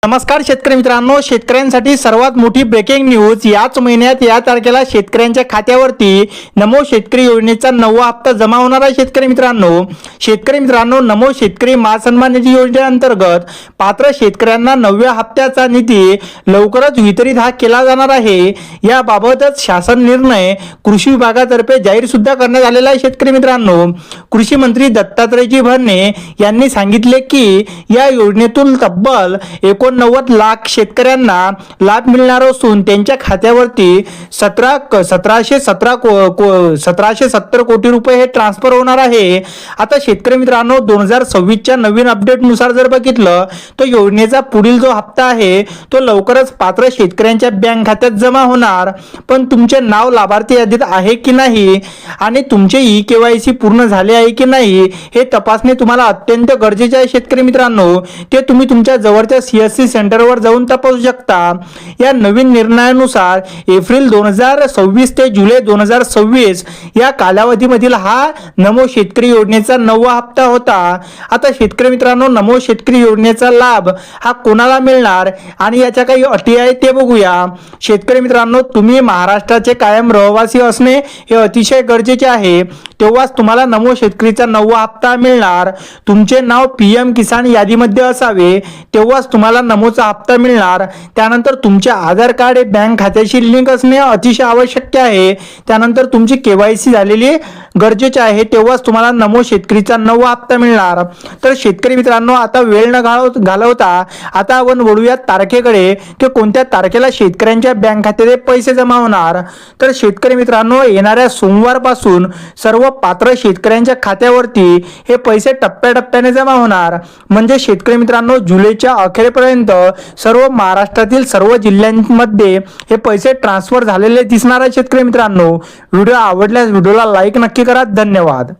नमस्कार शेतकरी मित्रांनो, शेतकऱ्यांसाठी सर्वात मोठी ब्रेकिंग न्यूज। याच महिन्यात या तारखेला शेतकऱ्यांच्या खात्यावरती नमो शेतकरी योजनेचा 9वा हप्ता जमा होणार आहे। शेतकरी मित्रांनो, नमो शेतकरी महासन्मान निधी योजनेअंतर्गत पात्र शेतकऱ्यांना 9व्या हप्त्याचा निधी लवकरच वितरित केला जाणार आहे। याबाबतच शासन निर्णय कृषी विभागातर्फे जाहीर सुद्धा करण्यात आलेला आहे। शेतकरी मित्रांनो, कृषी मंत्री दत्तात्रयजी भरणे यांनी सांगितले की या योजनेतून तब्बल 89 लाख शेतकऱ्यांना लाभ मिळणार असून त्यांच्या खात्यावरती 1770 कोटी रुपये हे ट्रान्सफर होणार आहे। आता शेतकरी मित्रांनो, 2026च्या नवीन अपडेटनुसार जर बघितलं तर योजनेचा पुढील जो हप्ता आहे तो लवकरच पात्र शेतकऱ्यांच्या बँक खात्यात जमा होणार। पण तुमचे नाव लाभार्थी यादीत आहे की नाही आणि तुमचे ई-केवायसी पूर्ण झाले आहे की नाही हे तपासणे तुम्हाला अत्यंत गरजेचे आहे। शेतकरी मित्रांनो, ते तुम्ही तुमच्या जवळच्या सीएससी सेंटरवर जाऊन तपासू शकता। या नवीन निर्णयानुसार एप्रिल 2026 ते जुलै 2026 या कालावधीमधील हा नमो शेतकरी योजनेचा 9वा हप्ता होता। आता शेतकरी मित्रांनो, नमो शेतकरी योजनेचा लाभ हा कोणाला मिळणार आणि याच्या काही अटी आहेत ते बघूया। शेतकरी मित्रांनो, तुम्ही महाराष्ट्राचे कायम रहिवासी असणे हे अतिशय गरजेचे आहे, तेव्हाच तुम्हाला नमो शेतकरीचा 9वा हप्ता मिळणार। तुमचे नाव पीएम किसान यादीमध्ये असावे तेव्हाच तुम्हाला नमोचा हप्ता मिळणार। त्यानंतर तुमचे आधार कार्ड हे बँक खात्याशी लिंक असणे अतिशय आवश्यक आहे। त्यानंतर तुमची केवायसी झालेली गरजेचे आहे, तेव्हाच तुम्हाला नमो शेतकरीचा 9वा हप्ता मिळणार। तर शेतकरी मित्रांनो, आता वेळ न घालवता आता आपण वळूया तारखेकडे की कोणत्या तारखेला शेतकऱ्यांच्या बँक खात्यात पैसे जमा होणार। तर शेतकरी मित्रांनो, येणाऱ्या सोमवारपासून सर्व पात्र शेतकऱ्यांच्या खात्यावरती हे पैसे टप्प्याटप्प्याने जमा होणार। म्हणजे शेतकरी मित्रांनो, जुलैच्या अखेरपर्यंत सर्व महाराष्ट्रातील सर्व जिल्ह्यांमध्ये हे पैसे ट्रान्सफर झालेले दिसणार आहे। शेतकरी मित्रांनो, व्हिडिओ आवडल्यास व्हिडिओला लाईक नक्की करा। धन्यवाद।